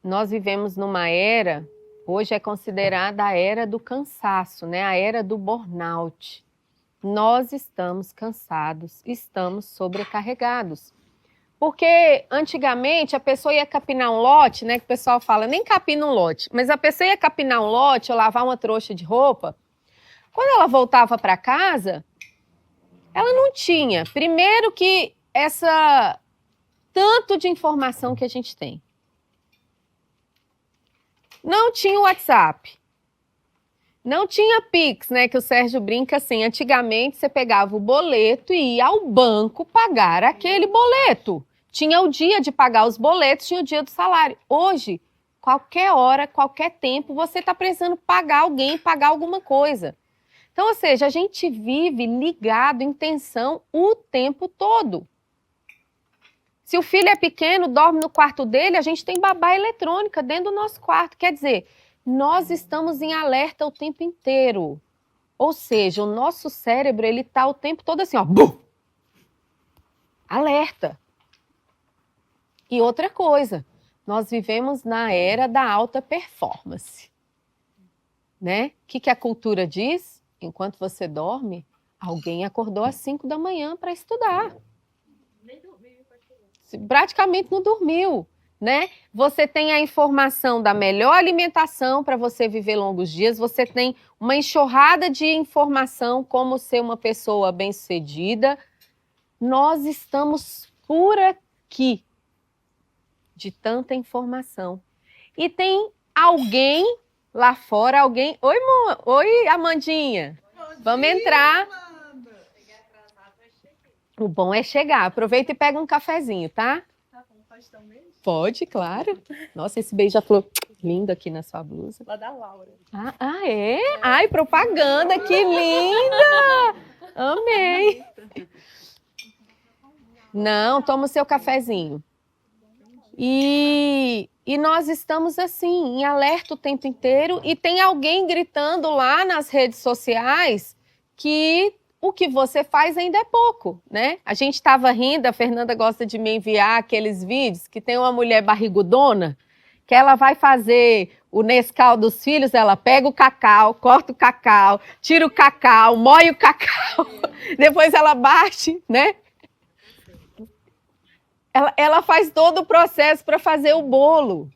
nós vivemos numa era, hoje é considerada a era do cansaço, né? A era do burnout. Nós estamos cansados, estamos sobrecarregados. Porque antigamente a pessoa ia capinar um lote, né? Que o pessoal fala, nem capina um lote, mas a pessoa ia capinar um lote ou lavar uma trouxa de roupa. Quando ela voltava para casa, ela não tinha. Primeiro que essa tanto de informação que a gente tem. Não tinha WhatsApp. Não tinha Pix, né? Que o Sérgio brinca assim. Antigamente você pegava o boleto e ia ao banco pagar aquele boleto. Tinha o dia de pagar os boletos, tinha o dia do salário. Hoje, qualquer hora, qualquer tempo, você está precisando pagar alguém, pagar alguma coisa. Então, ou seja, a gente vive ligado em tensão o tempo todo. Se o filho é pequeno, dorme no quarto dele, a gente tem babá eletrônica dentro do nosso quarto. Quer dizer, nós estamos em alerta o tempo inteiro. Ou seja, o nosso cérebro, ele está o tempo todo assim, ó, bum! Alerta. E outra coisa, nós vivemos na era da alta performance. Né? O que a cultura diz? Enquanto você dorme, alguém acordou às 5 da manhã para estudar. Nem dormiu. Praticamente não dormiu. Né? Você tem a informação da melhor alimentação para você viver longos dias, você tem uma enxurrada de informação como ser uma pessoa bem-sucedida. Nós estamos por aqui de tanta informação. E tem alguém lá fora, alguém... Oi, Amandinha. Vamos entrar. O bom é chegar. Aproveita e pega um cafezinho, tá? Pode, claro. Nossa, esse beija-flor lindo aqui na sua blusa. Lá da Laura. É? Ai, propaganda, que linda! Amei. Não, toma o seu cafezinho. E nós estamos assim, em alerta o tempo inteiro, e tem alguém gritando lá nas redes sociais que o que você faz ainda é pouco, né? A gente estava rindo, a Fernanda gosta de me enviar aqueles vídeos que tem uma mulher barrigudona, que ela vai fazer o Nescau dos filhos, ela pega o cacau, corta o cacau, tira o cacau, moe o cacau, depois ela bate, né? Ela faz todo o processo para fazer o bolo.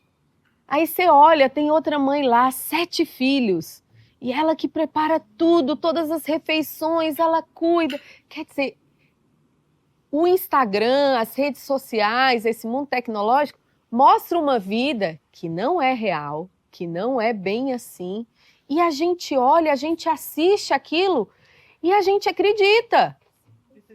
Aí você olha, tem outra mãe lá, 7 filhos. E ela que prepara tudo, todas as refeições, ela cuida. Quer dizer, o Instagram, as redes sociais, esse mundo tecnológico, mostra uma vida que não é real, que não é bem assim. E a gente olha, a gente assiste aquilo e a gente acredita.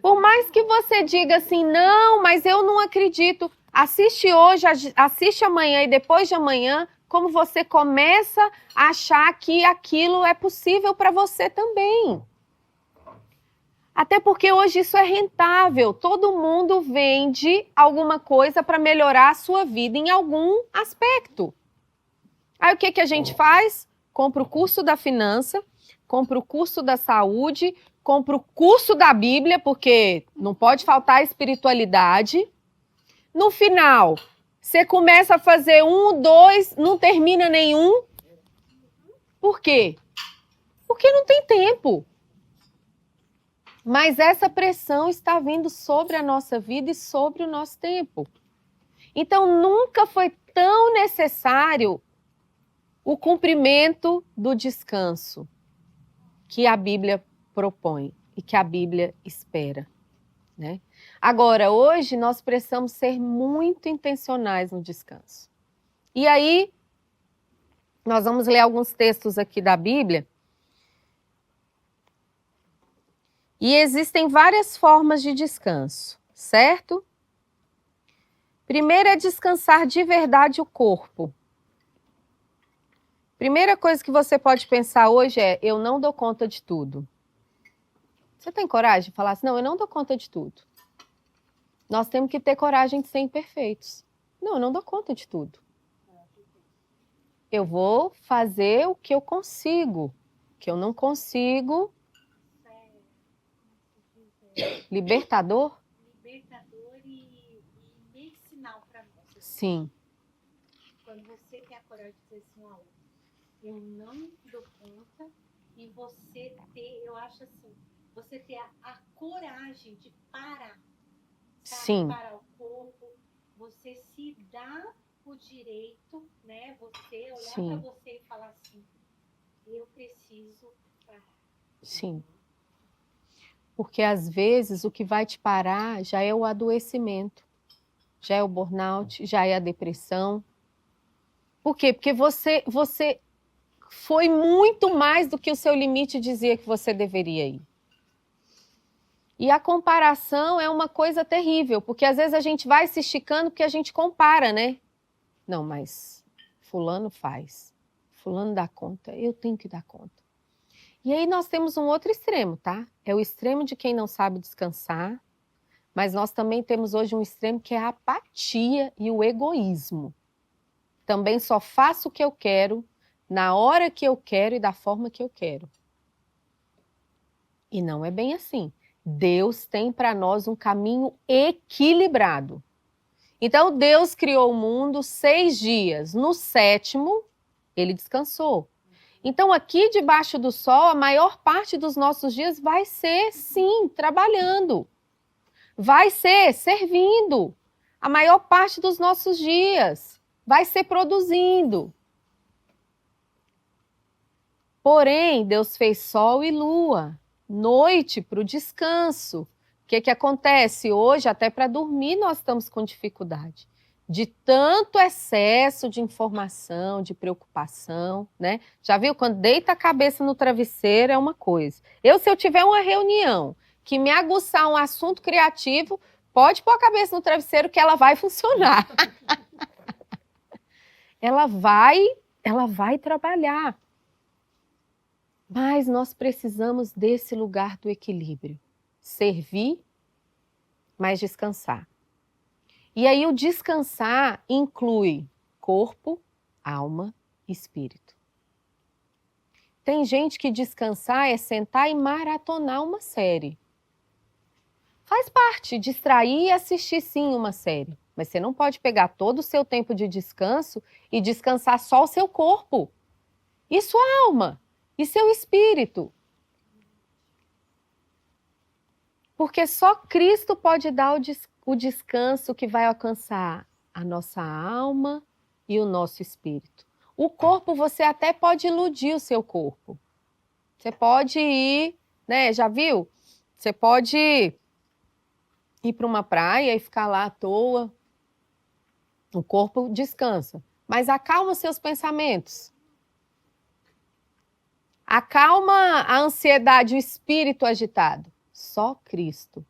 Por mais que você diga assim, não, mas eu não acredito. Assiste hoje, assiste amanhã e depois de amanhã, como você começa a achar que aquilo é possível para você também. Até porque hoje isso é rentável. Todo mundo vende alguma coisa para melhorar a sua vida em algum aspecto. Aí o que a gente faz? Compra o curso da finança, compra o curso da saúde, compra o curso da Bíblia, porque não pode faltar a espiritualidade. No final, você começa a fazer 1, 2, não termina nenhum. Por quê? Porque não tem tempo. Mas essa pressão está vindo sobre a nossa vida e sobre o nosso tempo. Então, nunca foi tão necessário o cumprimento do descanso que a Bíblia propõe e que a Bíblia espera, né? Agora, hoje, nós precisamos ser muito intencionais no descanso. E aí, nós vamos ler alguns textos aqui da Bíblia. E existem várias formas de descanso, certo? Primeiro é descansar de verdade o corpo. Primeira coisa que você pode pensar hoje é, eu não dou conta de tudo. Você tem coragem de falar assim, não, eu não dou conta de tudo. Nós temos que ter coragem de ser imperfeitos. Não, eu não dou conta de tudo. Eu vou fazer o que eu consigo. O que eu não consigo... Libertador? Libertador e medicinal para nós. Sim. quando você tem a coragem de dizer assim, olha, eu não dou conta, e você ter, eu acho assim, você ter a coragem de parar, sabe? Sim. Parar o corpo, você se dá o direito, né? Você olhar para você e falar assim, eu preciso parar. Sim. Porque às vezes o que vai te parar já é o adoecimento, já é o burnout, já é a depressão. Por quê? Porque você foi muito mais do que o seu limite dizia que você deveria ir. E a comparação é uma coisa terrível, porque às vezes a gente vai se esticando porque a gente compara, né? Não, mas fulano faz, fulano dá conta, eu tenho que dar conta. E aí nós temos um outro extremo, tá? É o extremo de quem não sabe descansar, mas nós também temos hoje um extremo que é a apatia e o egoísmo. Também só faço o que eu quero, na hora que eu quero e da forma que eu quero. E não é bem assim. Deus tem para nós um caminho equilibrado. Então, Deus criou o mundo 6 dias. No 7º, ele descansou. Então, aqui debaixo do sol, a maior parte dos nossos dias vai ser, sim, trabalhando. Vai ser servindo. A maior parte dos nossos dias vai ser produzindo. Porém, Deus fez sol e lua, noite para o descanso. O que acontece? Hoje, até para dormir, nós estamos com dificuldade. De tanto excesso de informação, de preocupação, né? Já viu? Quando deita a cabeça no travesseiro é uma coisa. Se eu tiver uma reunião que me aguçar um assunto criativo, pode pôr a cabeça no travesseiro que ela vai funcionar. ela vai trabalhar. Mas nós precisamos desse lugar do equilíbrio. Servir, mas descansar. E aí o descansar inclui corpo, alma e espírito. Tem gente que descansar é sentar e maratonar uma série. Faz parte, distrair e assistir sim uma série. Mas você não pode pegar todo o seu tempo de descanso e descansar só o seu corpo. E sua alma. E seu espírito. Porque só Cristo pode dar o descanso que vai alcançar a nossa alma e o nosso espírito. O corpo, você até pode iludir o seu corpo. Você pode ir, né? Já viu? Você pode ir para uma praia e ficar lá à toa. O corpo descansa. Mas acalma seus pensamentos. Acalma a ansiedade, o espírito agitado. Só Cristo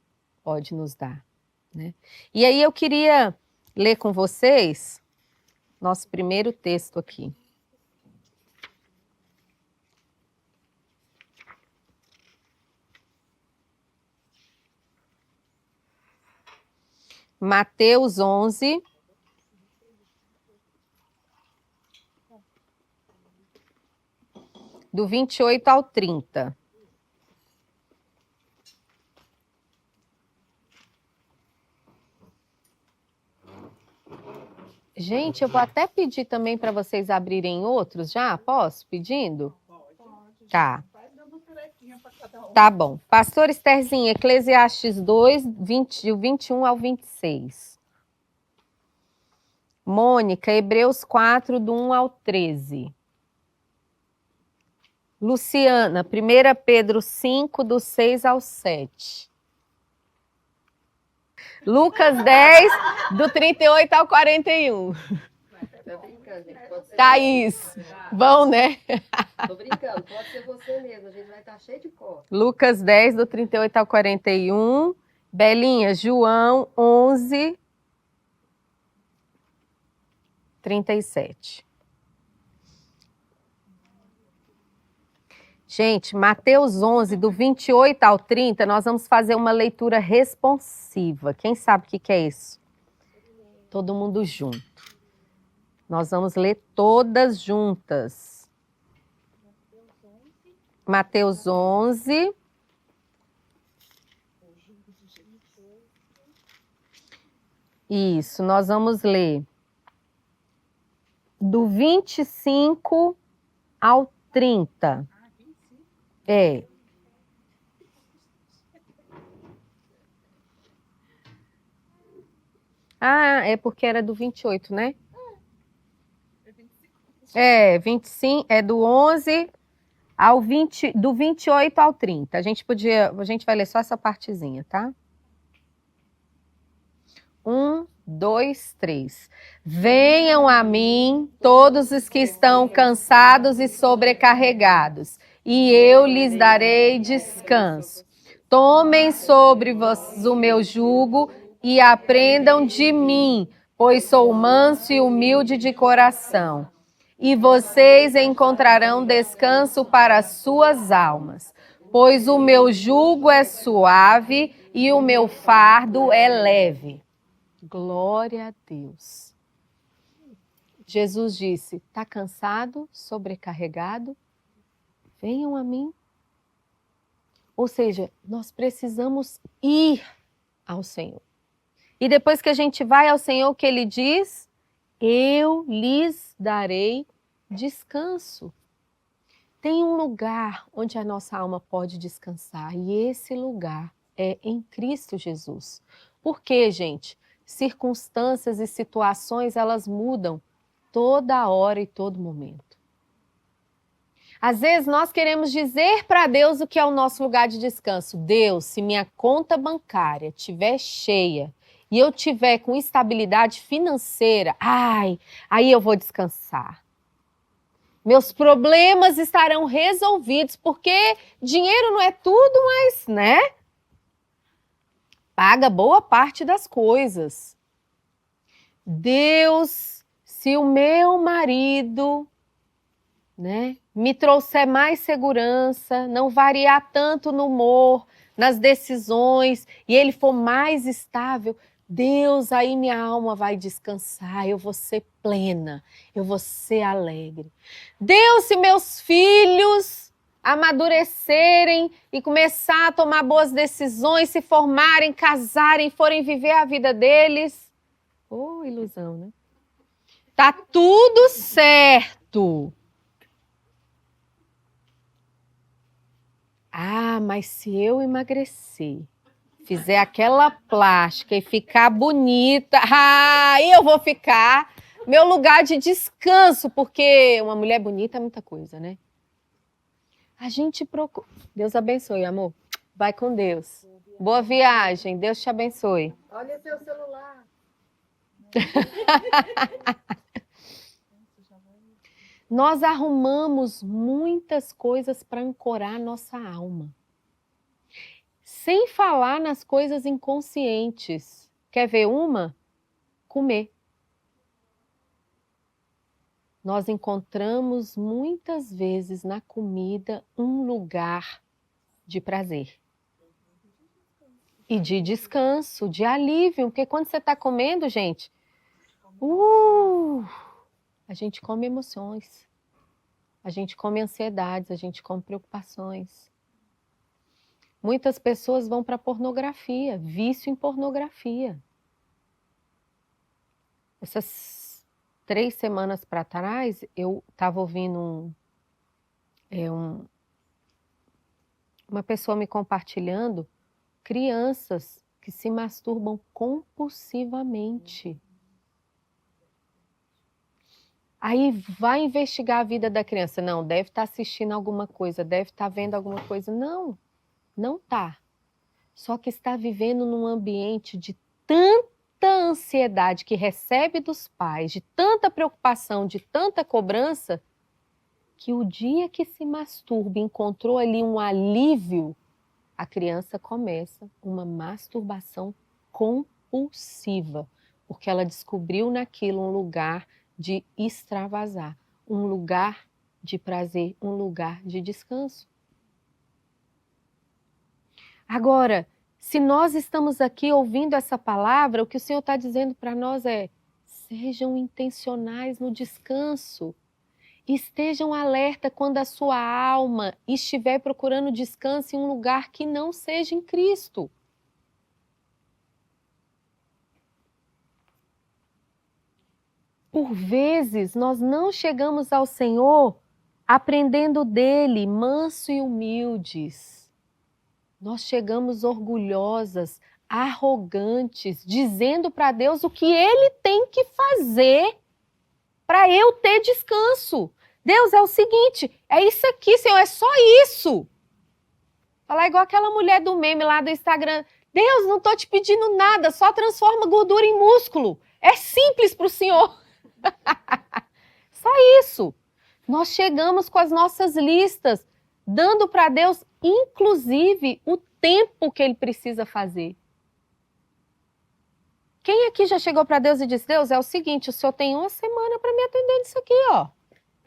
pode nos dar. Né? E aí eu queria ler com vocês nosso primeiro texto aqui. Mateus 11, do 28 ao 30. Gente, eu vou até pedir também para vocês abrirem outros já, posso? Pedindo? Pode. Tá. Vai dando tarefinha para cada um. Tá bom. Pastor Estherzinha, Eclesiastes 2, do 21 ao 26. Mônica, Hebreus 4, do 1 ao 13. Luciana, 1 Pedro 5, do 6 ao 7. Lucas 10, do 38 ao 41. Tô brincando, gente. Pode ser Thaís, bom, né? Tô brincando, pode ser você mesmo, a gente vai estar cheio de cor. Lucas 10, do 38 ao 41. Belinha, João 11, 37. Gente, Mateus 11, do 28 ao 30, nós vamos fazer uma leitura responsiva. Quem sabe o que é isso? Todo mundo junto. Nós vamos ler todas juntas. Mateus 11. Isso, nós vamos ler do 25 ao 30. É. Ah, é porque era do 28, né? É, 25, é do 11 ao 20, do 28 ao 30. A gente vai ler só essa partezinha, tá? 1, 2, 3. Venham a mim todos os que estão cansados e sobrecarregados, e eu lhes darei descanso. Tomem sobre vós o meu jugo e aprendam de mim, pois sou manso e humilde de coração. E vocês encontrarão descanso para as suas almas, pois o meu jugo é suave e o meu fardo é leve. Glória a Deus. Jesus disse: está cansado, sobrecarregado? Venham a mim. Ou seja, nós precisamos ir ao Senhor. E depois que a gente vai ao Senhor, o que Ele diz? Eu lhes darei descanso. Tem um lugar onde a nossa alma pode descansar, e esse lugar é em Cristo Jesus. Por quê, gente? Circunstâncias e situações, elas mudam toda hora e todo momento. Às vezes nós queremos dizer para Deus o que é o nosso lugar de descanso. Deus, se minha conta bancária estiver cheia e eu tiver com estabilidade financeira, aí eu vou descansar. Meus problemas estarão resolvidos, porque dinheiro não é tudo, mas, né? Paga boa parte das coisas. Deus, se o meu marido, né, me trouxer mais segurança, não variar tanto no humor, nas decisões, e ele for mais estável, Deus, aí minha alma vai descansar, eu vou ser plena, eu vou ser alegre. Deus, se meus filhos amadurecerem e começar a tomar boas decisões, se formarem, casarem, forem viver a vida deles, ilusão, né? Tá tudo certo. Ah, mas se eu emagrecer, fizer aquela plástica e ficar bonita, aí eu vou ficar meu lugar de descanso, porque uma mulher bonita é muita coisa, né? A gente procura. Deus abençoe, amor. Vai com Deus. Boa viagem. Deus te abençoe. Olha seu celular. Nós arrumamos muitas coisas para ancorar nossa alma. Sem falar nas coisas inconscientes. Quer ver uma? Comer. Nós encontramos muitas vezes na comida um lugar de prazer. E de descanso, de alívio. Porque quando você está comendo, gente, a gente come emoções. A gente come ansiedades, a gente come preocupações. Muitas pessoas vão para pornografia, vício em pornografia. Essas 3 semanas para trás, eu estava ouvindo uma pessoa me compartilhando crianças que se masturbam compulsivamente. Aí vai investigar a vida da criança. Não, deve estar assistindo alguma coisa, deve estar vendo alguma coisa. Não, não está. Só que está vivendo num ambiente de tanta ansiedade que recebe dos pais, de tanta preocupação, de tanta cobrança, que o dia que se masturba encontrou ali um alívio, a criança começa uma masturbação compulsiva, porque ela descobriu naquilo um lugar de extravasar, um lugar de prazer, um lugar de descanso. Agora, se nós estamos aqui ouvindo essa palavra, o que o Senhor está dizendo para nós é: sejam intencionais no descanso. Estejam alerta quando a sua alma estiver procurando descanso em um lugar que não seja em Cristo. Por vezes, nós não chegamos ao Senhor aprendendo dele, manso e humildes. Nós chegamos orgulhosas, arrogantes, dizendo para Deus o que ele tem que fazer para eu ter descanso. Deus, é o seguinte, é isso aqui, Senhor, é só isso. Falar igual aquela mulher do meme lá do Instagram. Deus, não estou te pedindo nada, só transforma gordura em músculo. É simples para o Senhor. Só isso. Nós chegamos com as nossas listas, dando para Deus, inclusive, o tempo que ele precisa fazer. Quem aqui já chegou para Deus e disse, Deus, é o seguinte, o Senhor tem 1 semana para me atender nisso aqui, ó.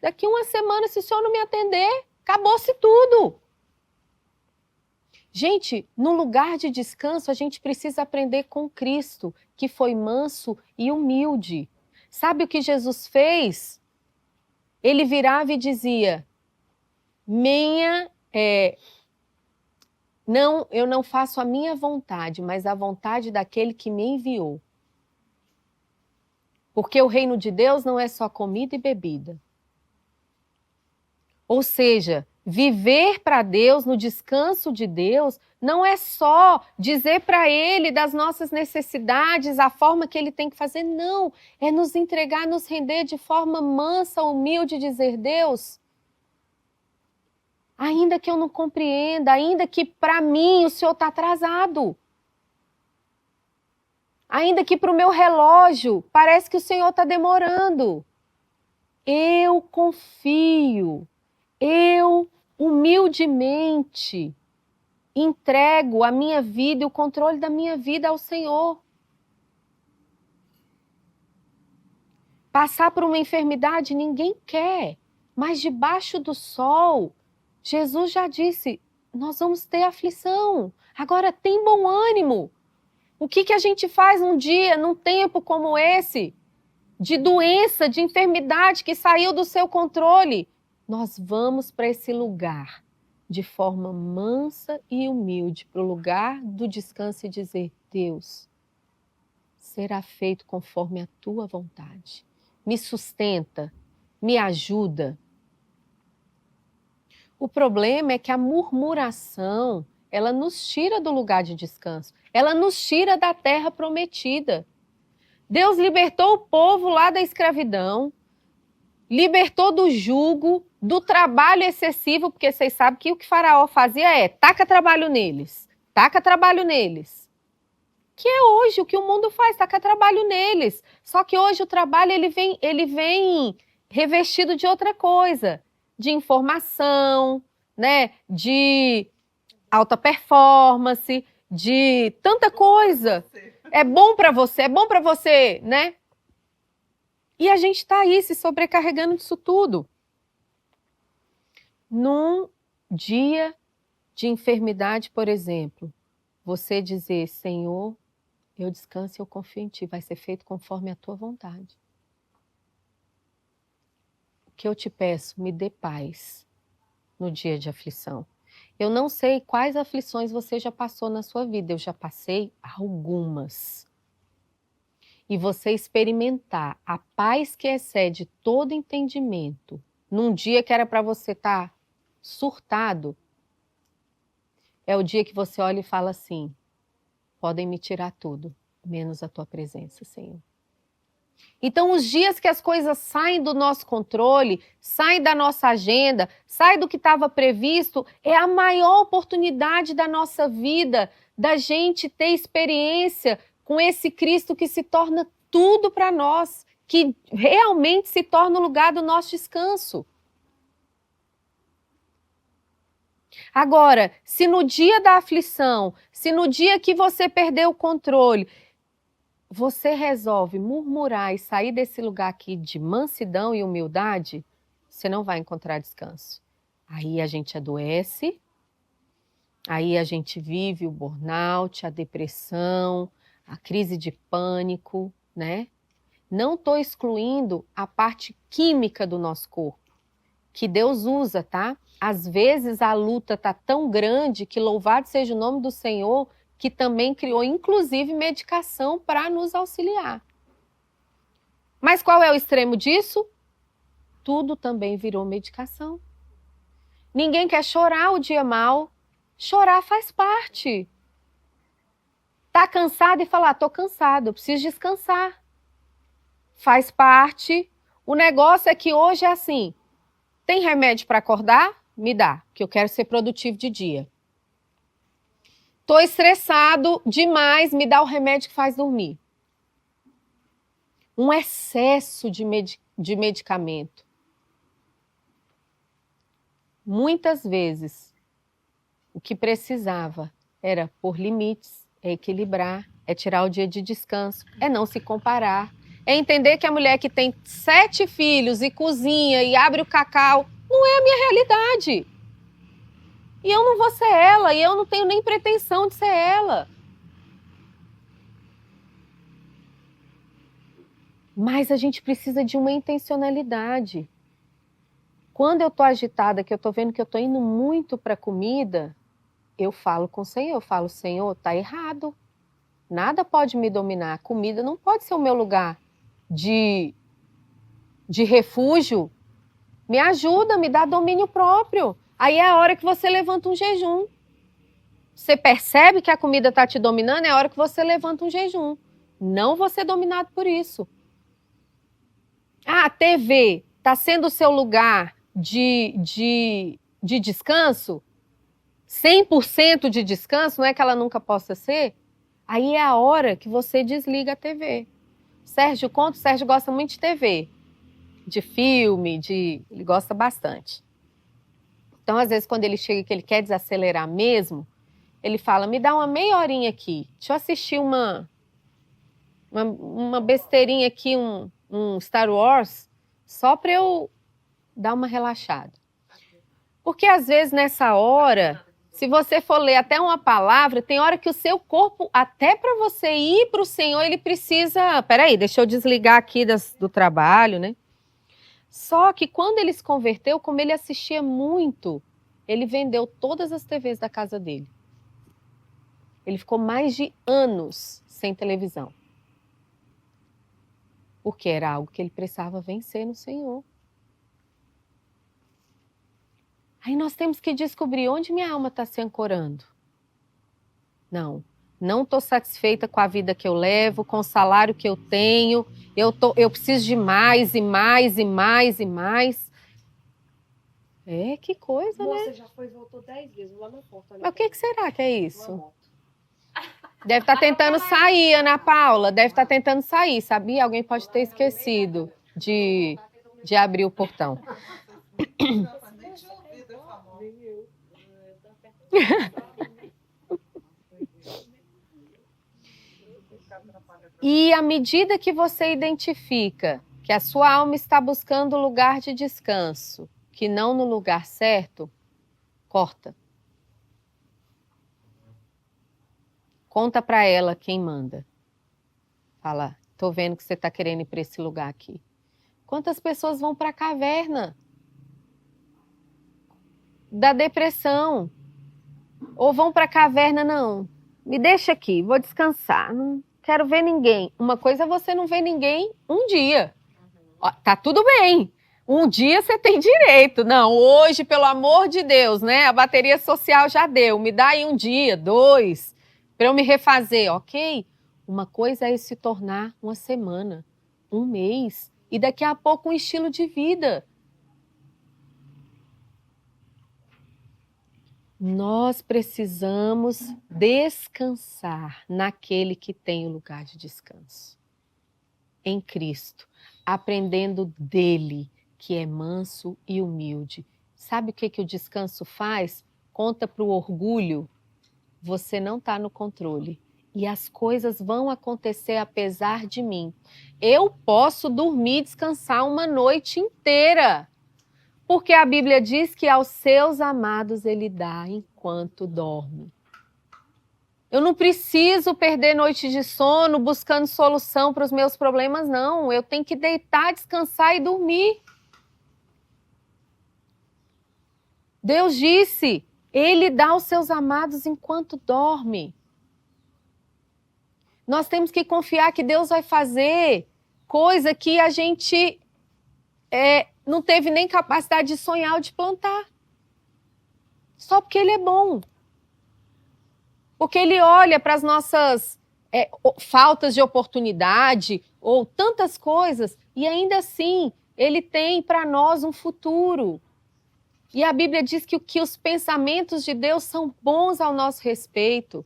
Daqui 1 semana, se o Senhor não me atender, acabou-se tudo. Gente, no lugar de descanso, a gente precisa aprender com Cristo, que foi manso e humilde. Sabe o que Jesus fez? Ele virava e dizia, eu não faço a minha vontade, mas a vontade daquele que me enviou. Porque o reino de Deus não é só comida e bebida. Ou seja, viver para Deus, no descanso de Deus, não é só dizer para Ele das nossas necessidades, a forma que Ele tem que fazer, não. É nos entregar, nos render de forma mansa, humilde, dizer, Deus, ainda que eu não compreenda, ainda que para mim o Senhor está atrasado, ainda que para o meu relógio parece que o Senhor está demorando, eu confio, eu humildemente entrego a minha vida e o controle da minha vida ao Senhor. Passar por uma enfermidade ninguém quer, mas debaixo do sol, Jesus já disse, nós vamos ter aflição. Agora tem bom ânimo. O que a gente faz um dia, num tempo como esse, de doença, de enfermidade que saiu do seu controle? Nós vamos para esse lugar de forma mansa e humilde, para o lugar do descanso e dizer, Deus, será feito conforme a tua vontade. Me sustenta, me ajuda. O problema é que a murmuração, ela nos tira do lugar de descanso, ela nos tira da terra prometida. Deus libertou o povo lá da escravidão, libertou do jugo, do trabalho excessivo, porque vocês sabem que o que Faraó fazia é, taca trabalho neles. Que é hoje o que o mundo faz, taca trabalho neles. Só que hoje o trabalho ele vem revestido de outra coisa, de informação, né? De alta performance, de tanta coisa. É bom para você, né? E a gente está aí se sobrecarregando disso tudo. Num dia de enfermidade, por exemplo, você dizer, Senhor, eu descanso e eu confio em Ti, vai ser feito conforme a Tua vontade. O que eu te peço, me dê paz no dia de aflição. Eu não sei quais aflições você já passou na sua vida, eu já passei algumas. E você experimentar a paz que excede todo entendimento, num dia que era para você estar surtado, é o dia que você olha e fala assim, podem me tirar tudo, menos a tua presença, Senhor. Então, os dias que as coisas saem do nosso controle, saem da nossa agenda, saem do que estava previsto, é a maior oportunidade da nossa vida, da gente ter experiência com esse Cristo que se torna tudo para nós, que realmente se torna o lugar do nosso descanso. Agora, se no dia da aflição, se no dia que você perdeu o controle, você resolve murmurar e sair desse lugar aqui de mansidão e humildade, você não vai encontrar descanso. Aí a gente adoece, aí a gente vive o burnout, a depressão, a crise de pânico, né? Não estou excluindo a parte química do nosso corpo, que Deus usa, tá? Às vezes a luta está tão grande que louvado seja o nome do Senhor, que também criou inclusive medicação para nos auxiliar. Mas qual é o extremo disso? Tudo também virou medicação. Ninguém quer chorar o dia mal. Chorar faz parte. Tá cansado e falar, tô cansado, eu preciso descansar. Faz parte. O negócio é que hoje é assim, tem remédio para acordar? Me dá, que eu quero ser produtivo de dia. Tô estressado demais, me dá o remédio que faz dormir. Um excesso de medicamento. Muitas vezes, o que precisava era pôr limites, é equilibrar, é tirar o dia de descanso, é não se comparar, é entender que a mulher que tem 7 filhos e cozinha e abre o cacau, não é a minha realidade. E eu não vou ser ela, e eu não tenho nem pretensão de ser ela. Mas a gente precisa de uma intencionalidade. Quando eu estou agitada, que eu estou vendo que eu estou indo muito para a comida, eu falo com o Senhor, eu falo, Senhor, está errado. Nada pode me dominar. A comida não pode ser o meu lugar de refúgio. Me ajuda, me dá domínio próprio. Aí é a hora que você levanta um jejum. Você percebe que a comida está te dominando, é a hora que você levanta um jejum. Não vou ser dominado por isso. Ah, a TV está sendo o seu lugar de descanso? 100% de descanso, não é que ela nunca possa ser? Aí é a hora que você desliga a TV. Sérgio gosta muito de TV, de filme, ele gosta bastante. Então, às vezes, quando ele chega que ele quer desacelerar mesmo, ele fala, me dá uma meia horinha aqui, deixa eu assistir uma besteirinha aqui, um Star Wars, só para eu dar uma relaxada. Porque, às vezes, nessa hora, se você for ler até uma palavra, tem hora que o seu corpo, até para você ir para o Senhor, ele precisa... Peraí, deixa eu desligar aqui do trabalho, né? Só que quando ele se converteu, como ele assistia muito, ele vendeu todas as TVs da casa dele. Ele ficou mais de anos sem televisão. Porque era algo que ele precisava vencer no Senhor. Aí nós temos que descobrir onde minha alma está se ancorando. Não estou satisfeita com a vida que eu levo, com o salário que eu tenho. Eu preciso de mais e mais e mais e mais. É, que coisa, né? Você já foi e voltou 10 vezes lá na porta. Mas o que será que é Uma isso? moto. Deve estar tentando sair, Ana Paula. Deve estar tentando sair, sabia? Alguém pode ter esquecido de abrir o portão. Nem tinha ouvido essa moto. E à medida que você identifica que a sua alma está buscando lugar de descanso, que não no lugar certo, corta. Conta para ela quem manda. Fala, tô vendo que você está querendo ir para esse lugar aqui. Quantas pessoas vão para a caverna da depressão? Ou vão para a caverna, não, me deixa aqui, vou descansar, não quero ver ninguém. Uma coisa é você não ver ninguém um dia. Ó, tá tudo bem. Um dia você tem direito. Não, hoje, pelo amor de Deus, né? A bateria social já deu. Me dá aí um dia, 2, para eu me refazer, ok? Uma coisa é se tornar uma semana, um mês, e daqui a pouco um estilo de vida. Nós precisamos descansar naquele que tem o lugar de descanso. Em Cristo, aprendendo dele, que é manso e humilde. Sabe o que o descanso faz? Conta para o orgulho. Você não está no controle. E as coisas vão acontecer apesar de mim. Eu posso dormir e descansar uma noite inteira. Porque a Bíblia diz que aos seus amados ele dá enquanto dorme. Eu não preciso perder noite de sono buscando solução para os meus problemas, não. Eu tenho que deitar, descansar e dormir. Deus disse, ele dá aos seus amados enquanto dorme. Nós temos que confiar que Deus vai fazer coisa que a gente não teve nem capacidade de sonhar ou de plantar. Só porque ele é bom. Porque ele olha para as nossas faltas de oportunidade ou tantas coisas e ainda assim ele tem para nós um futuro. E a Bíblia diz que os pensamentos de Deus são bons ao nosso respeito.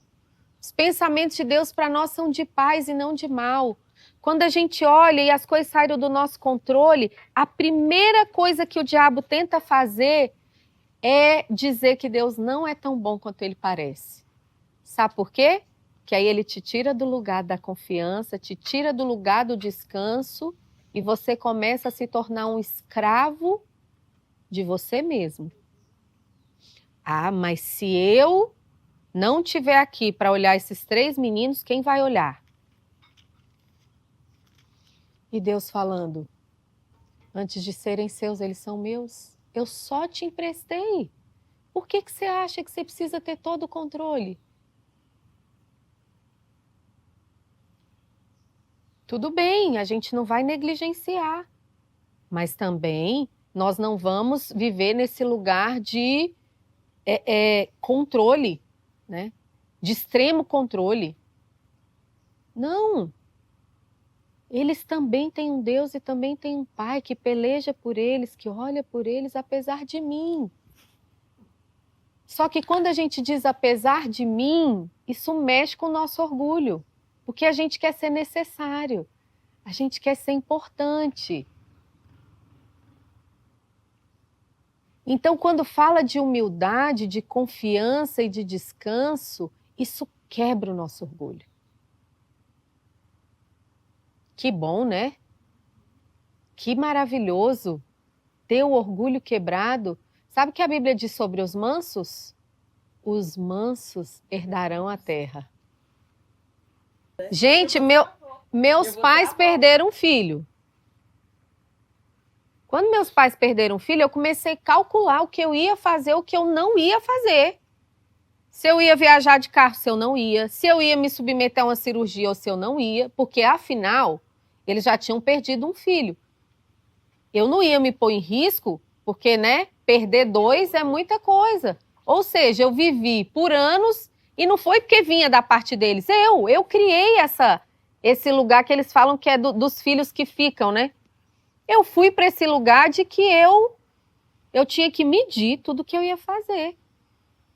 Os pensamentos de Deus para nós são de paz e não de mal. Quando a gente olha e as coisas saíram do nosso controle, a primeira coisa que o diabo tenta fazer é dizer que Deus não é tão bom quanto ele parece. Sabe por quê? Que aí ele te tira do lugar da confiança, te tira do lugar do descanso e você começa a se tornar um escravo de você mesmo. Ah, mas se eu não estiver aqui para olhar esses 3 meninos, quem vai olhar? E Deus falando, antes de serem seus, eles são meus. Eu só te emprestei. Por que você acha que você precisa ter todo o controle? Tudo bem, a gente não vai negligenciar, mas também nós não vamos viver nesse lugar de controle, né? De extremo controle. Não. Eles também têm um Deus e também têm um Pai que peleja por eles, que olha por eles apesar de mim. Só que quando a gente diz apesar de mim, isso mexe com o nosso orgulho. Porque a gente quer ser necessário, a gente quer ser importante. Então, quando fala de humildade, de confiança e de descanso, isso quebra o nosso orgulho. Que bom, né? Que maravilhoso ter o orgulho quebrado. Sabe o que a Bíblia diz sobre os mansos? Os mansos herdarão a terra. Gente, meus pais perderam um filho. Quando meus pais perderam um filho, eu comecei a calcular o que eu ia fazer, o que eu não ia fazer. Se eu ia viajar de carro, se eu não ia. Se eu ia me submeter a uma cirurgia ou se eu não ia. Porque, afinal, eles já tinham perdido um filho. Eu não ia me pôr em risco, porque, né, perder 2 é muita coisa. Ou seja, eu vivi por anos e não foi porque vinha da parte deles. Eu criei esse lugar que eles falam que é dos filhos que ficam, né? Eu fui para esse lugar de que eu tinha que medir tudo que eu ia fazer.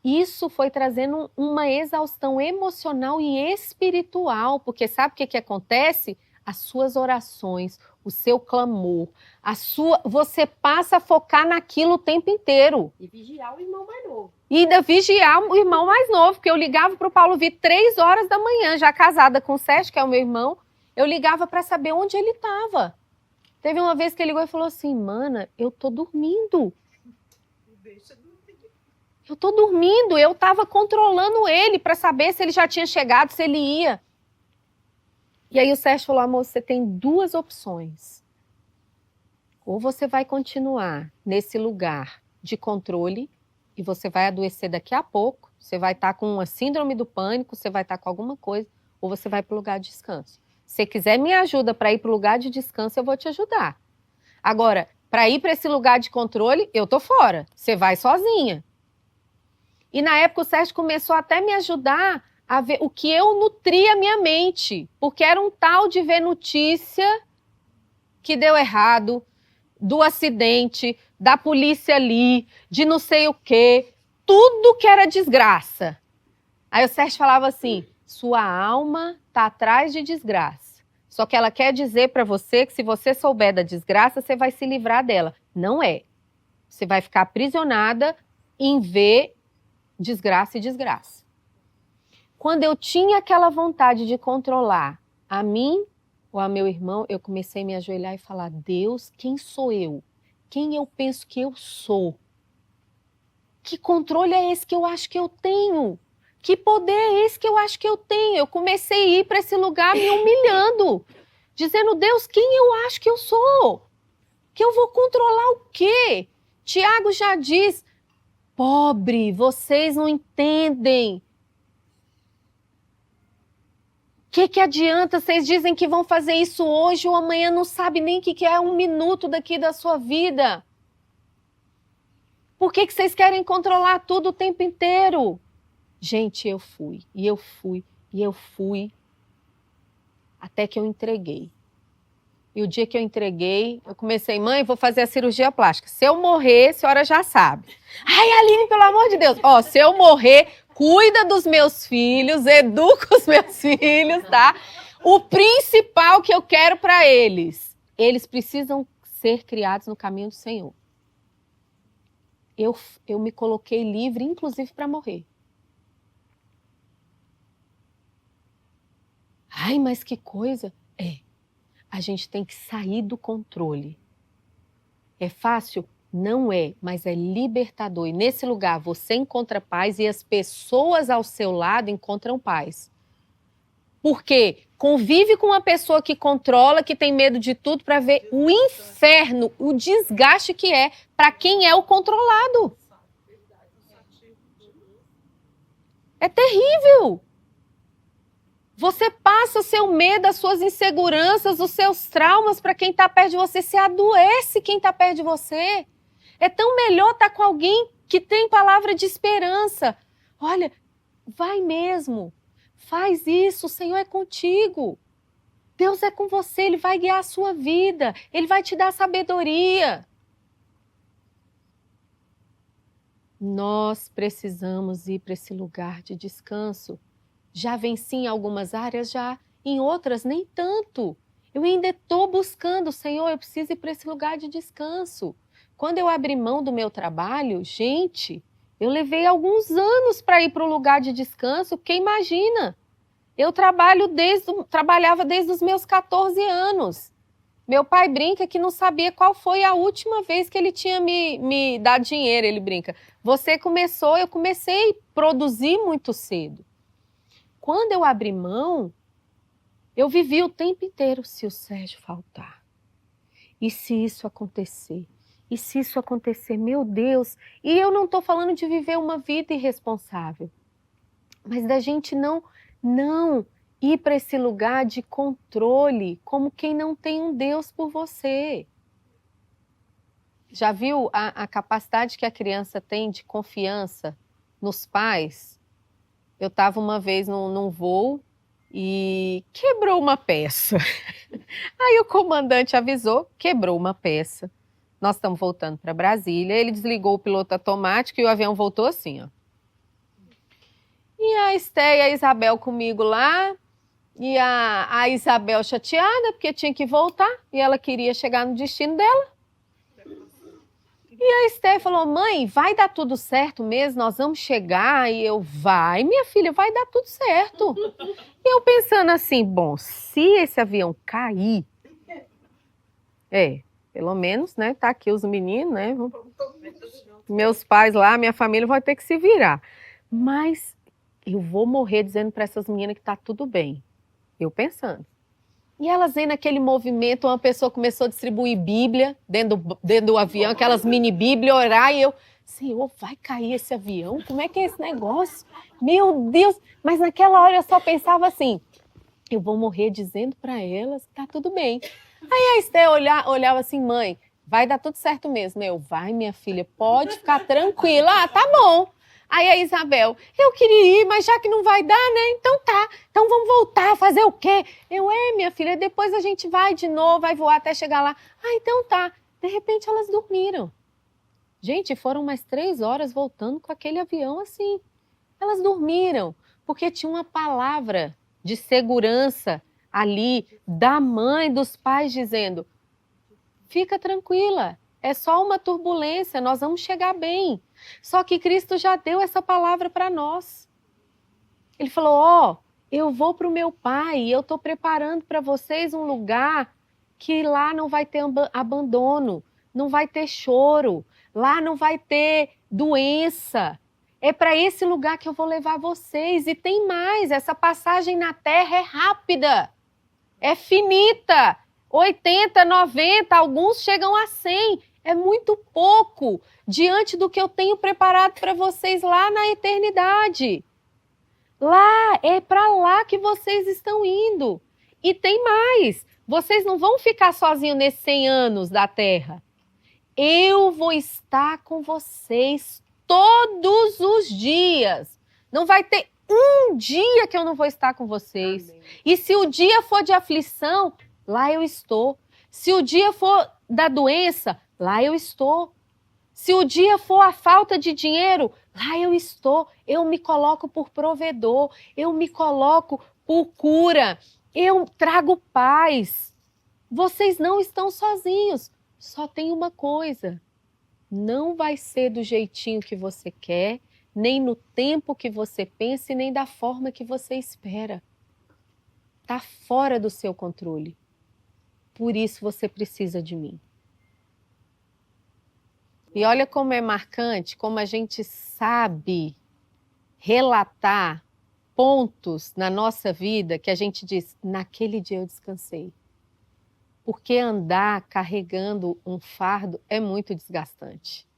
Isso foi trazendo uma exaustão emocional e espiritual, porque sabe o que acontece? As suas orações, o seu clamor, você passa a focar naquilo o tempo inteiro. E vigiar o irmão mais novo. E ainda vigiar o irmão mais novo, porque eu ligava para o Paulo Vitor 3 horas da manhã, já casada com o Sérgio, que é o meu irmão, eu ligava para saber onde ele estava. Teve uma vez que ele ligou e falou assim, mana, eu tô dormindo. Eu tô dormindo, eu tava controlando ele para saber se ele já tinha chegado, se ele ia. E aí o Sérgio falou, amor, você tem 2 opções. Ou você vai continuar nesse lugar de controle e você vai adoecer daqui a pouco, você vai estar com uma síndrome do pânico, você vai estar com alguma coisa, ou você vai para o lugar de descanso. Se você quiser me ajuda para ir para o lugar de descanso, eu vou te ajudar. Agora, para ir para esse lugar de controle, eu tô fora. Você vai sozinha. E na época o Sérgio começou até a me ajudar a ver o que eu nutria a minha mente. Porque era um tal de ver notícia que deu errado, do acidente, da polícia ali, de não sei o quê. Tudo que era desgraça. Aí o Sérgio falava assim, sua alma está atrás de desgraça. Só que ela quer dizer para você que se você souber da desgraça, você vai se livrar dela. Não é. Você vai ficar aprisionada em ver desgraça e desgraça. Quando eu tinha aquela vontade de controlar a mim ou a meu irmão, eu comecei a me ajoelhar e falar, Deus, quem sou eu? Quem eu penso que eu sou? Que controle é esse que eu acho que eu tenho? Que poder é esse que eu acho que eu tenho? Eu comecei a ir para esse lugar me humilhando, dizendo, Deus, quem eu acho que eu sou? Que eu vou controlar o quê? Tiago já diz, pobre, vocês não entendem que adianta? Vocês dizem que vão fazer isso hoje ou amanhã, não sabe nem o que é 1 minuto daqui da sua vida. Por que vocês querem controlar tudo o tempo inteiro? Gente, eu fui, e eu fui, e eu fui, até que eu entreguei. E o dia que eu entreguei, eu comecei, mãe, vou fazer a cirurgia plástica. Se eu morrer, a senhora já sabe. Ai, Aline, pelo amor de Deus. Ó, se eu morrer, cuida dos meus filhos, educa os meus filhos, tá? O principal que eu quero para eles precisam ser criados no caminho do Senhor. Eu me coloquei livre, inclusive, para morrer. Ai, mas que coisa. A gente tem que sair do controle. É fácil? Não é, mas é libertador. E nesse lugar você encontra paz e as pessoas ao seu lado encontram paz. Porque convive com uma pessoa que controla, que tem medo de tudo, para ver o inferno, o desgaste que é para quem é o controlado. É terrível. Você passa o seu medo, as suas inseguranças, os seus traumas para quem está perto de você. Você adoece quem está perto de você. É tão melhor estar com alguém que tem palavra de esperança. Olha, vai mesmo. Faz isso, o Senhor é contigo. Deus é com você, Ele vai guiar a sua vida. Ele vai te dar sabedoria. Nós precisamos ir para esse lugar de descanso. Já venci em algumas áreas, já. Em outras, nem tanto. Eu ainda estou buscando, Senhor, eu preciso ir para esse lugar de descanso. Quando eu abri mão do meu trabalho, gente, eu levei alguns anos para ir para o lugar de descanso, porque imagina, eu trabalhava desde os meus 14 anos. Meu pai brinca que não sabia qual foi a última vez que ele tinha me dado dinheiro, ele brinca. Você começou, eu comecei a produzir muito cedo. Quando eu abri mão, eu vivi o tempo inteiro, se o Sérgio faltar. E se isso acontecer? E se isso acontecer? Meu Deus! E eu não estou falando de viver uma vida irresponsável, mas da gente não ir para esse lugar de controle, como quem não tem um Deus por você. Já viu a capacidade que a criança tem de confiança nos pais? Eu estava uma vez num voo e quebrou uma peça. Aí o comandante avisou, quebrou uma peça. Nós estamos voltando para Brasília, ele desligou o piloto automático e o avião voltou assim, ó. E a Esté e a Isabel comigo lá, e a Isabel chateada porque tinha que voltar e ela queria chegar no destino dela. E a Esté falou, mãe, vai dar tudo certo mesmo, nós vamos chegar. E eu, vai, minha filha, vai dar tudo certo. E eu pensando assim, bom, se esse avião cair, pelo menos, né, tá aqui os meninos, né, meus pais lá, minha família vai ter que se virar. Mas eu vou morrer dizendo para essas meninas que tá tudo bem. Eu pensando. E elas vendo aquele movimento, uma pessoa começou a distribuir Bíblia dentro do avião, aquelas mini Bíblias, orar, e eu, Senhor, vai cair esse avião? Como é que é esse negócio? Meu Deus! Mas naquela hora eu só pensava assim, eu vou morrer dizendo para elas que tá tudo bem. Aí a Esté olhava assim, mãe, vai dar tudo certo mesmo. Eu, vai, minha filha, pode ficar tranquila. Ah, tá bom. Aí a Isabel, eu queria ir, mas já que não vai dar, né? Então tá, então vamos voltar, fazer o quê? Eu, minha filha, depois a gente vai de novo, vai voar até chegar lá. Ah, então tá. De repente elas dormiram. Gente, foram mais 3 horas voltando com aquele avião assim. Elas dormiram, porque tinha uma palavra de segurança ali da mãe, dos pais, dizendo, fica tranquila, é só uma turbulência, nós vamos chegar bem. Só que Cristo já deu essa palavra para nós. Ele falou, eu vou para o meu Pai e eu estou preparando para vocês um lugar que lá não vai ter abandono, não vai ter choro, lá não vai ter doença. É para esse lugar que eu vou levar vocês. E tem mais, essa passagem na terra é rápida, é finita, 80, 90, alguns chegam a 100. É muito pouco diante do que eu tenho preparado para vocês lá na eternidade. Lá, é para lá que vocês estão indo. E tem mais. Vocês não vão ficar sozinhos nesses 100 anos da Terra. Eu vou estar com vocês todos os dias. Não vai ter um dia que eu não vou estar com vocês. Amém. E se o dia for de aflição, lá eu estou. Se o dia for da doença, lá eu estou. Se o dia for a falta de dinheiro, lá eu estou. Eu me coloco por provedor. Eu me coloco por cura. Eu trago paz. Vocês não estão sozinhos. Só tem uma coisa. Não vai ser do jeitinho que você quer, nem no tempo que você pensa e nem da forma que você espera. Está fora do seu controle. Por isso você precisa de mim. E olha como é marcante, como a gente sabe relatar pontos na nossa vida que a gente diz, naquele dia eu descansei. Porque andar carregando um fardo é muito desgastante.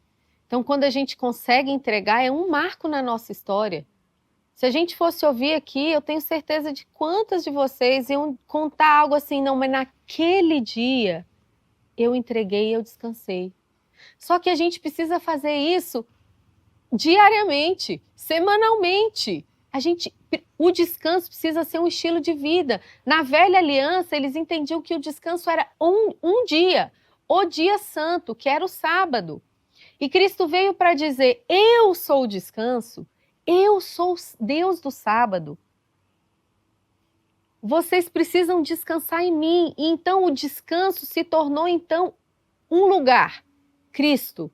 Então, quando a gente consegue entregar, é um marco na nossa história. Se a gente fosse ouvir aqui, eu tenho certeza de quantas de vocês iam contar algo assim, não, mas naquele dia eu entreguei e eu descansei. Só que a gente precisa fazer isso diariamente, semanalmente. O descanso precisa ser um estilo de vida. Na velha aliança, eles entendiam que o descanso era um dia, o dia santo, que era o sábado. E Cristo veio para dizer, eu sou o descanso, eu sou Deus do sábado. Vocês precisam descansar em mim. E então o descanso se tornou então um lugar, Cristo.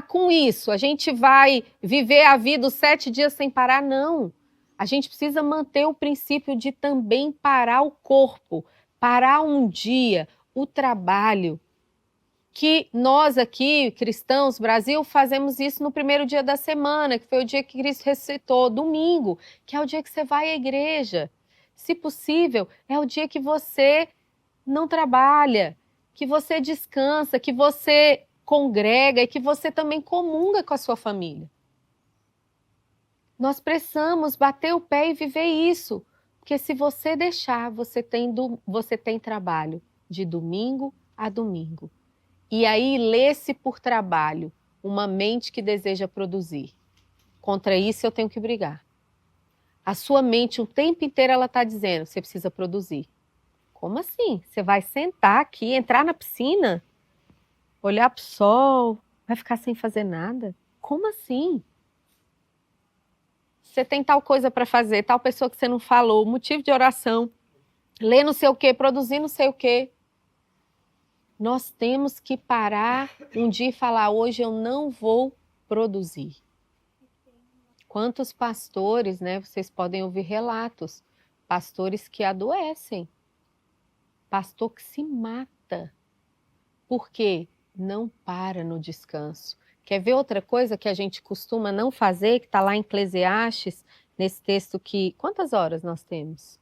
Com isso, a gente vai viver a vida os 7 dias sem parar? Não. A gente precisa manter o princípio de também parar o corpo, parar um dia, o trabalho. Que nós aqui, cristãos, Brasil, fazemos isso no primeiro dia da semana, que foi o dia que Cristo ressuscitou, domingo, que é o dia que você vai à igreja. Se possível, é o dia que você não trabalha, que você descansa, que você congrega e que você também comunga com a sua família. Nós precisamos bater o pé e viver isso, porque se você deixar, você tem trabalho de domingo a domingo. E aí lê-se por trabalho uma mente que deseja produzir. Contra isso eu tenho que brigar. A sua mente o tempo inteiro ela está dizendo, você precisa produzir. Como assim? Você vai sentar aqui, entrar na piscina, olhar para o sol, vai ficar sem fazer nada? Como assim? Você tem tal coisa para fazer, tal pessoa que você não falou, motivo de oração, ler não sei o quê, produzir não sei o quê. Nós temos que parar um dia e falar, hoje eu não vou produzir. Quantos pastores, né? Vocês podem ouvir relatos, pastores que adoecem, pastor que se mata, porque não para no descanso. Quer ver outra coisa que a gente costuma não fazer, que está lá em Eclesiastes, nesse texto que... Quantas horas nós temos?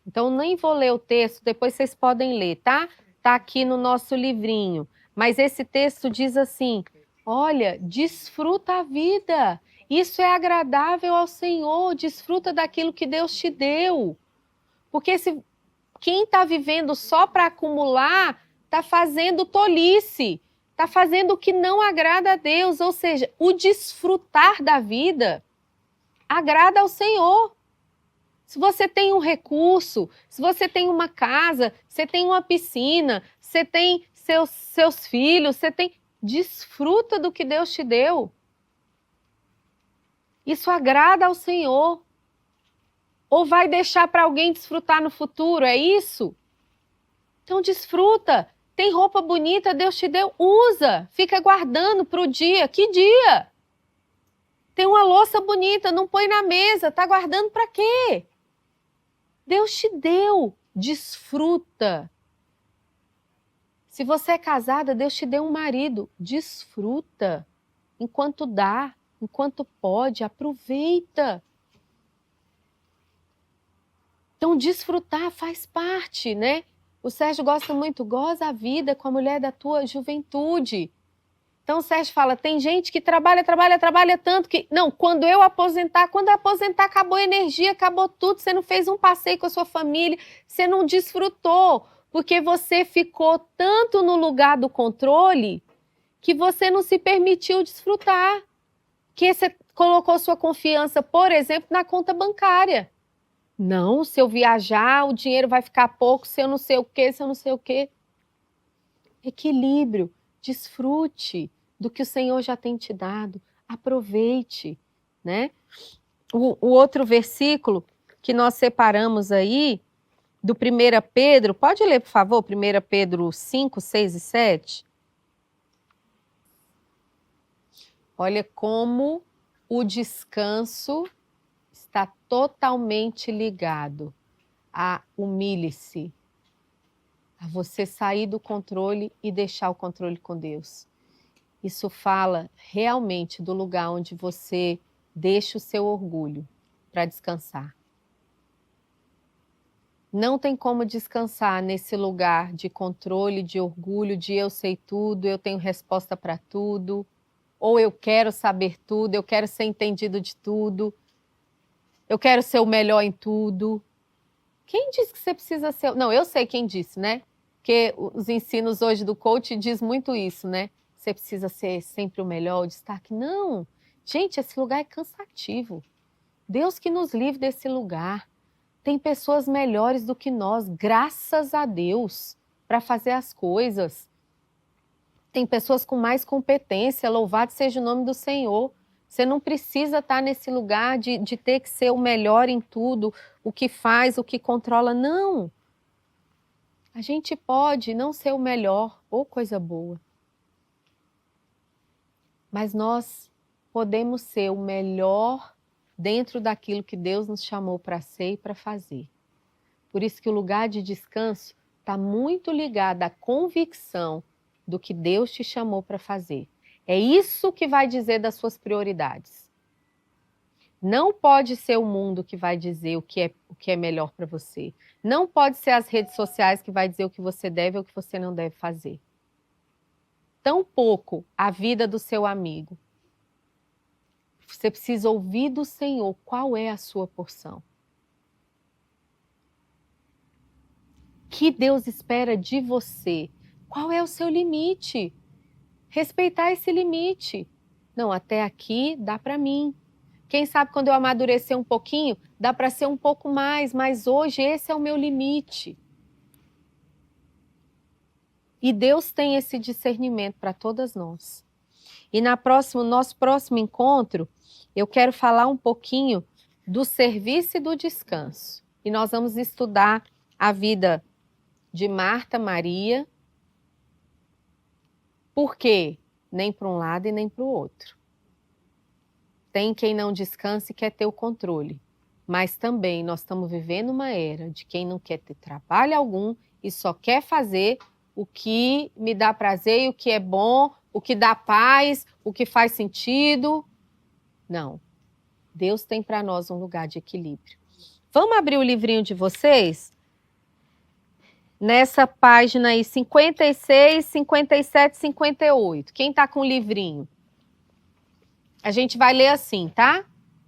Então, nem vou ler o texto, depois vocês podem ler, tá? Está aqui no nosso livrinho. Mas esse texto diz assim, olha, desfruta a vida. Isso é agradável ao Senhor, desfruta daquilo que Deus te deu. Porque quem está vivendo só para acumular, está fazendo tolice, está fazendo o que não agrada a Deus. Ou seja, o desfrutar da vida agrada ao Senhor. Se você tem um recurso, se você tem uma casa, você tem uma piscina, você tem seus filhos, desfruta do que Deus te deu. Isso agrada ao Senhor. Ou vai deixar para alguém desfrutar no futuro, é isso? Então desfruta. Tem roupa bonita, Deus te deu, usa. Fica guardando para o dia. Que dia? Tem uma louça bonita, não põe na mesa, tá guardando para quê? Deus te deu, desfruta. Se você é casada, Deus te deu um marido, desfruta. Enquanto dá, enquanto pode, aproveita. Então, desfrutar faz parte, né? O Sérgio gosta muito, goza a vida com a mulher da tua juventude. Então o Sérgio fala, tem gente que trabalha tanto que... Não, quando eu aposentar, acabou a energia, acabou tudo, você não fez um passeio com a sua família, você não desfrutou, porque você ficou tanto no lugar do controle que você não se permitiu desfrutar, que você colocou sua confiança, por exemplo, na conta bancária. Não, se eu viajar, o dinheiro vai ficar pouco, se eu não sei o quê, se eu não sei o quê. Equilíbrio, desfrute do que o Senhor já tem te dado, aproveite, né? O outro versículo que nós separamos aí, do 1 Pedro, pode ler, por favor, 1 Pedro 5, 6 e 7? Olha como o descanso está totalmente ligado a humilhe-se, a você sair do controle e deixar o controle com Deus. Isso fala realmente do lugar onde você deixa o seu orgulho para descansar. Não tem como descansar nesse lugar de controle, de orgulho, de eu sei tudo, eu tenho resposta para tudo, ou eu quero saber tudo, eu quero ser entendido de tudo, eu quero ser o melhor em tudo. Quem disse que você precisa ser... Não, eu sei quem disse, né? Porque os ensinos hoje do coach diz muito isso, né? Você precisa ser sempre o melhor, o destaque. Não, gente, esse lugar é cansativo. Deus que nos livre desse lugar. Tem pessoas melhores do que nós, graças a Deus, para fazer as coisas. Tem pessoas com mais competência, louvado seja o nome do Senhor. Você não precisa estar nesse lugar de ter que ser o melhor em tudo, o que faz, o que controla. Não. A gente pode não ser o melhor, ou coisa boa. Mas nós podemos ser o melhor dentro daquilo que Deus nos chamou para ser e para fazer. Por isso que o lugar de descanso está muito ligado à convicção do que Deus te chamou para fazer. É isso que vai dizer das suas prioridades. Não pode ser o mundo que vai dizer o que é melhor para você. Não pode ser as redes sociais que vai dizer o que você deve ou o que você não deve fazer. Tampouco a vida do seu amigo. Você precisa ouvir do Senhor qual é a sua porção. Que Deus espera de você? Qual é o seu limite? Respeitar esse limite. Não, até aqui dá para mim. Quem sabe quando eu amadurecer um pouquinho, dá para ser um pouco mais, mas hoje esse é o meu limite. E Deus tem esse discernimento para todas nós. E nosso próximo encontro, eu quero falar um pouquinho do serviço e do descanso. E nós vamos estudar a vida de Marta, Maria. Por quê? Nem para um lado e nem para o outro. Tem quem não descanse e quer ter o controle. Mas também nós estamos vivendo uma era de quem não quer ter trabalho algum e só quer fazer o que me dá prazer e o que é bom, o que dá paz, o que faz sentido. Não. Deus tem para nós um lugar de equilíbrio. Vamos abrir o livrinho de vocês? Nessa página aí, 56, 57, 58. Quem está com o livrinho? A gente vai ler assim, tá?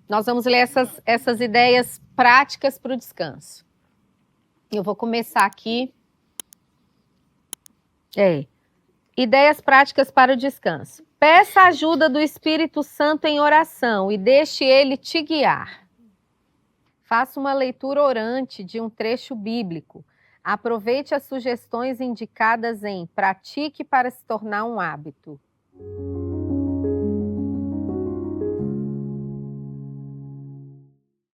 Nós vamos ler essas ideias práticas para o descanso. Eu vou começar aqui. Ideias práticas para o descanso. Peça a ajuda do Espírito Santo em oração e deixe ele te guiar. Faça uma leitura orante de um trecho bíblico. Aproveite as sugestões indicadas em Pratique para se tornar um hábito.